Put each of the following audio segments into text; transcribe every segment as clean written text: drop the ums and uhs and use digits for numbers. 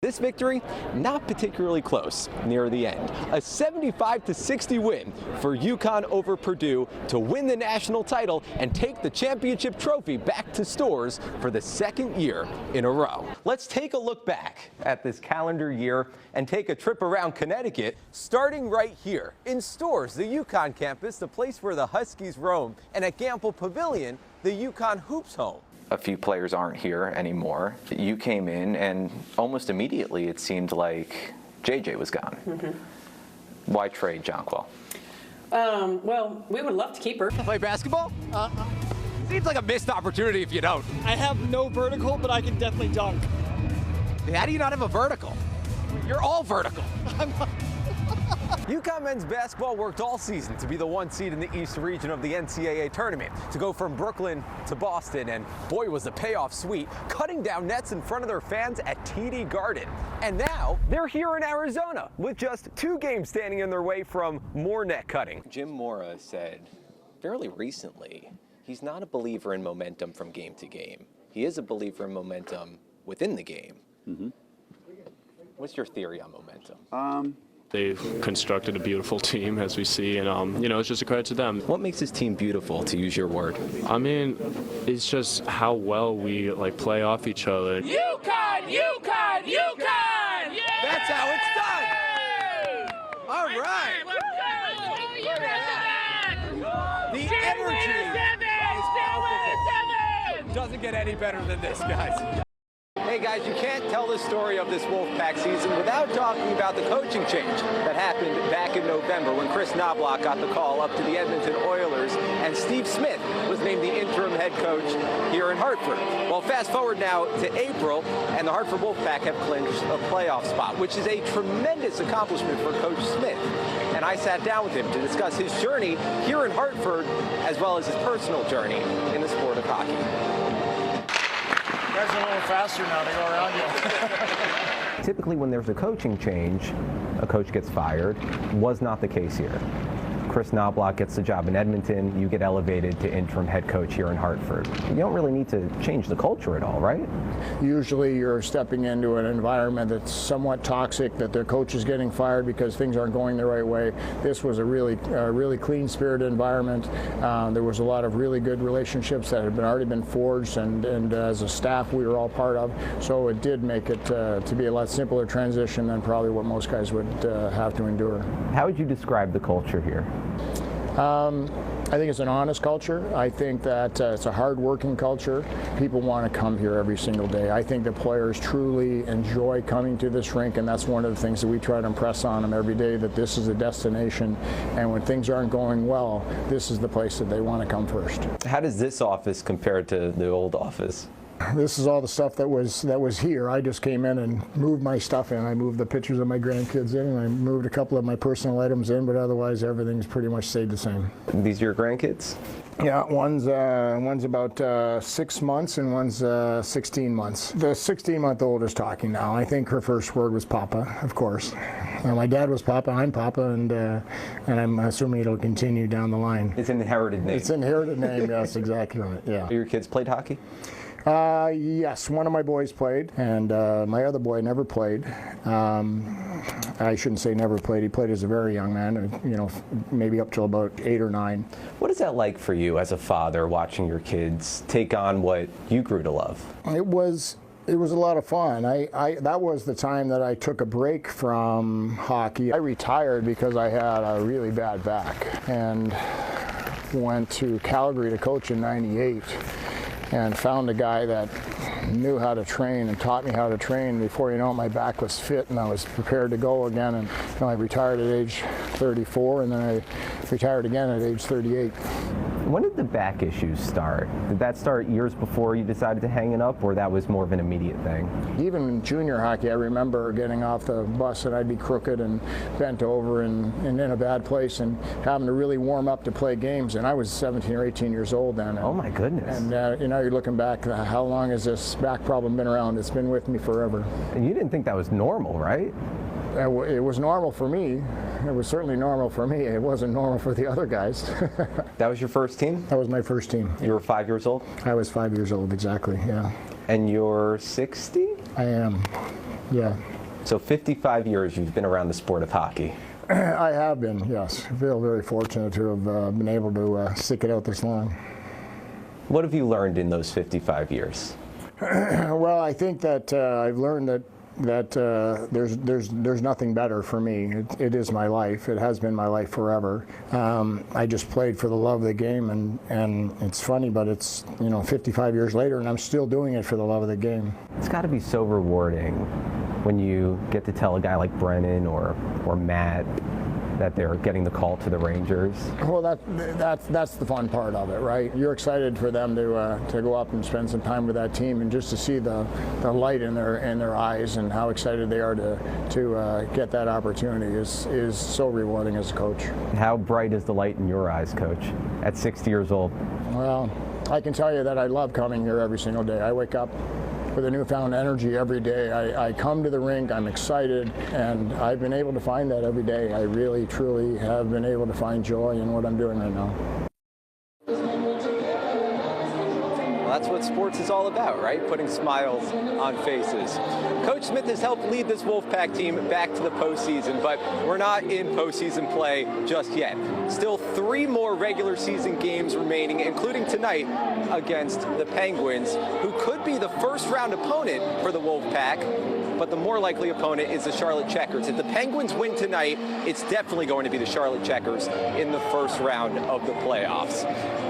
this victory, not particularly close near the end. A 75-60 win for UConn over Purdue to win the national title and take the championship trophy back to stores for the second year in a row. Let's take a look back at this calendar year and take a trip around Connecticut, starting right here in Stores, the UConn campus, the place where the Huskies roam, and at Gamble Pavilion, the UConn Hoops home. A few players aren't here anymore. You came in and almost immediately it seemed like JJ was gone. Why trade Jonquil? Well, we would love to keep her. Play basketball? Seems like a missed opportunity if you don't. I have no vertical, but I can definitely dunk. How do you not have a vertical? You're all vertical. UConn men's basketball worked all season to be the 1 seed in the East region of the NCAA tournament, to go from Brooklyn to Boston, and boy was the payoff sweet, cutting down nets in front of their fans at TD Garden. And now they're here in Arizona with just 2 games standing in their way from more net cutting. Jim Mora said fairly recently he's not a believer in momentum from game to game. He is a believer in momentum within the game. What's your theory on momentum? They've constructed a beautiful team, as we see, and it's just a credit to them. What makes this team beautiful, to use your word? I mean, it's just how well we play off each other. UConn! UConn! UConn! Yeah! That's how it's done. All right. The energy doesn't get any better than this, guys. Hey guys, you can't tell the story of this Wolfpack season without talking about the coaching change that happened back in November when Chris Knobloch got the call up to the Edmonton Oilers and Steve Smith was named the interim head coach here in Hartford. Well, fast forward now to April, and the Hartford Wolfpack have clinched a playoff spot, which is a tremendous accomplishment for Coach Smith. And I sat down with him to discuss his journey here in Hartford, as well as his personal journey in the sport of hockey. You guys are a little faster now to go around you. Typically when there's a coaching change, a coach gets fired. Was not the case here. Chris Knobloch gets the job in Edmonton, you get elevated to interim head coach here in Hartford. You don't really need to change the culture at all, right? Usually you're stepping into an environment that's somewhat toxic, that their coach is getting fired because things aren't going the right way. This was a really clean-spirited environment. There was a lot of really good relationships that had already been forged, and as a staff we were all part of. So it did make it to be a lot simpler transition than probably what most guys would have to endure. How would you describe the culture here? I think it's an honest culture. I think that it's a hard-working culture. People want to come here every single day. I think the players truly enjoy coming to this rink, and that's one of the things that we try to impress on them every day, that this is a destination, and when things aren't going well, this is the place that they want to come first. How does this office compare to the old office? This is all the stuff that was here. I just came in and moved my stuff in. I moved the pictures of my grandkids in, and I moved a couple of my personal items in, but otherwise everything's pretty much stayed the same. These are your grandkids? Yeah, one's about 6 months and one's 16 months. The 16-month-old is talking now. I think her first word was Papa, of course. My dad was Papa, I'm Papa, and I'm assuming it'll continue down the line. It's an inherited name. It's an inherited name, yes, exactly right, yeah. Your kids played hockey? Yes, one of my boys played, and my other boy never played. I shouldn't say never played. He played as a very young man, maybe up till about 8 or 9. What is that like for you as a father, watching your kids take on what you grew to love? It was a lot of fun. That was the time that I took a break from hockey. I retired because I had a really bad back and went to Calgary to coach in '98. And found a guy that knew how to train and taught me how to train. Before you know it, my back was fit and I was prepared to go again. And I retired at age 34, and then I retired again at age 38. When did the back issues start? Did that start years before you decided to hang it up, or that was more of an immediate thing? Even in junior hockey, I remember getting off the bus and I'd be crooked and bent over and in a bad place and having to really warm up to play games. And I was 17 or 18 years old then. Oh my goodness. And you're looking back, how long has this back problem been around? It's been with me forever. And you didn't think that was normal, right? It was normal for me. It was certainly normal for me. It wasn't normal for the other guys. That was your first team? That was my first team. You were 5 years old? I was 5 years old, exactly, yeah. And you're 60? I am, yeah. So 55 years you've been around the sport of hockey. I have been, yes. I feel very fortunate to have been able to stick it out this long. What have you learned in those 55 years? Well, I think that I've learned that there's nothing better for me. It is my life. It has been my life forever. I just played for the love of the game, and it's funny, but it's 55 years later, and I'm still doing it for the love of the game. It's got to be so rewarding when you get to tell a guy like Brennan or Matt that they're getting the call to the Rangers. Well, that's the fun part of it, right? You're excited for them to go up and spend some time with that team, and just to see the light in their eyes and how excited they are to get that opportunity is so rewarding as a coach. How bright is the light in your eyes, Coach, at 60 years old? Well, I can tell you that I love coming here every single day. I wake up with a newfound energy every day. I come to the rink, I'm excited, and I've been able to find that every day. I really, truly have been able to find joy in what I'm doing right now. Well, that's what sports is all about, right? Putting smiles on faces. Coach Smith has helped lead this Wolfpack team back to the postseason, but we're not in postseason play just yet. Still 3 more regular season games remaining, including tonight against the Penguins, who could be the first-round opponent for the Wolfpack, but the more likely opponent is the Charlotte Checkers. If the Penguins win tonight, it's definitely going to be the Charlotte Checkers in the first round of the playoffs.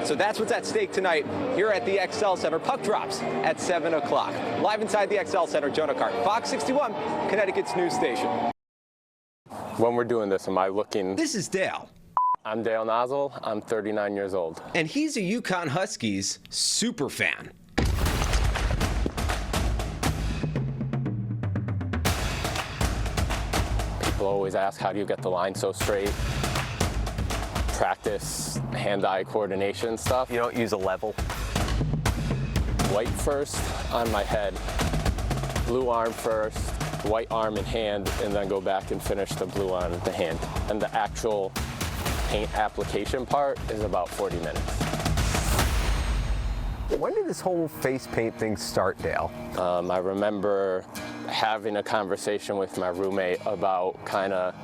So that's what's at stake tonight here at the XL Center. Puck drops at 7 o'clock. Live inside the XL Center, Jonah Karp, Fox 61, Connecticut's news station. When we're doing this, am I looking? This is Dale. I'm Dale Nozzle. I'm 39 years old. And he's a UConn Huskies super fan. People always ask, how do you get the line so straight? Practice hand-eye coordination stuff. You don't use a level? White first on my head, blue arm first, white arm and hand, and then go back and finish the blue on the hand. And the actual paint application part is about 40 minutes. When did this whole face paint thing start, Dale? I remember having a conversation with my roommate about kind of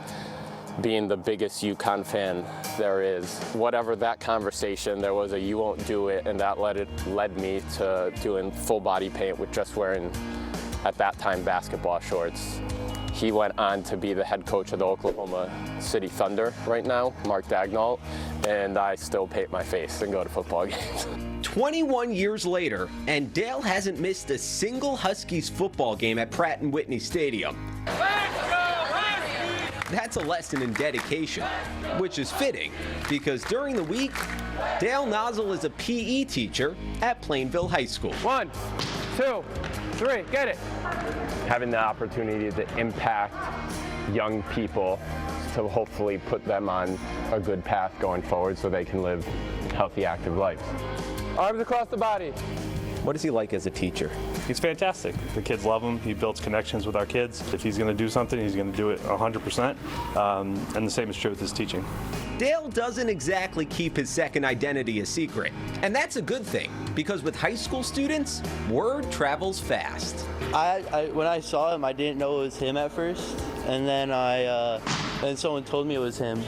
being the biggest UConn fan there is. Whatever that conversation, there was a you won't do it, and that led me to doing full body paint with just wearing, at that time, basketball shorts. He went on to be the head coach of the Oklahoma City Thunder right now, Mark Dagnall, and I still paint my face and go to football games. 21 years later, and Dale hasn't missed a single Huskies football game at Pratt & Whitney Stadium. That's a lesson in dedication, which is fitting, because during the week, Dale Nozzle is a PE teacher at Plainville High School. 1, 2, 3, get it. Having the opportunity to impact young people to hopefully put them on a good path going forward so they can live healthy, active lives. Arms across the body. What is he like as a teacher? He's fantastic. The kids love him. He builds connections with our kids. If he's going to do something, he's going to do it 100%. And the same is true with his teaching. Dale doesn't exactly keep his second identity a secret. And that's a good thing, because with high school students, word travels fast. When I saw him, I didn't know it was him at first. And then then someone told me it was him.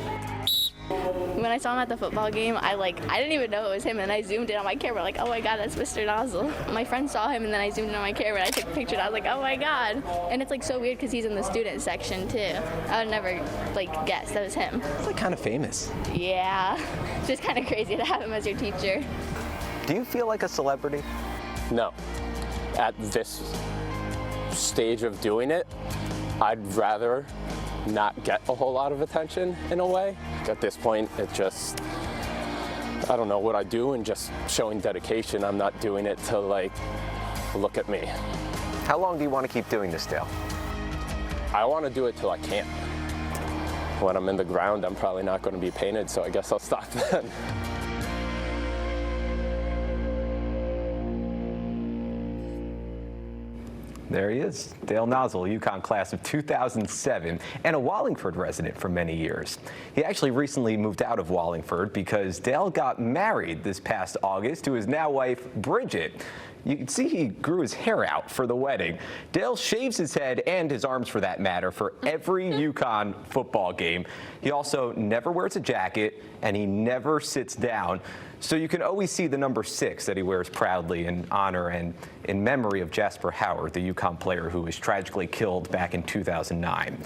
When I saw him at the football game, I didn't even know it was him, and I zoomed in on my camera, like, oh my God, that's Mr. Nozzle. My friend saw him, and then I zoomed in on my camera, and I took a picture, and I was like, oh my God. And it's so weird because he's in the student section too. I would never guess that was him. He's kind of famous. Yeah, it's just kind of crazy to have him as your teacher. Do you feel like a celebrity? No. At this stage of doing it, I'd rather not get a whole lot of attention in a way. At this point, it just, I don't know what I do, and just showing dedication. I'm not doing it to look at me. How long do you want to keep doing this, Dale? I want to do it till I can't. When I'm in the ground, I'm probably not going to be painted, so I guess I'll stop then. There he is, Dale Nozzle, UConn class of 2007, and a Wallingford resident for many years. He actually recently moved out of Wallingford because Dale got married this past August to his now wife, Bridget. You can see he grew his hair out for the wedding. Dale shaves his head and his arms for that matter for every UConn football game. He also never wears a jacket and he never sits down. So you can always see the number 6 that he wears proudly in honor and in memory of Jasper Howard, the UConn player who was tragically killed back in 2009.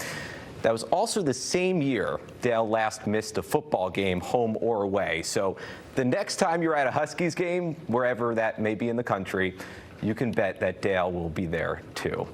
That was also the same year Dale last missed a football game, home or away. So the next time you're at a Huskies game, wherever that may be in the country, you can bet that Dale will be there too.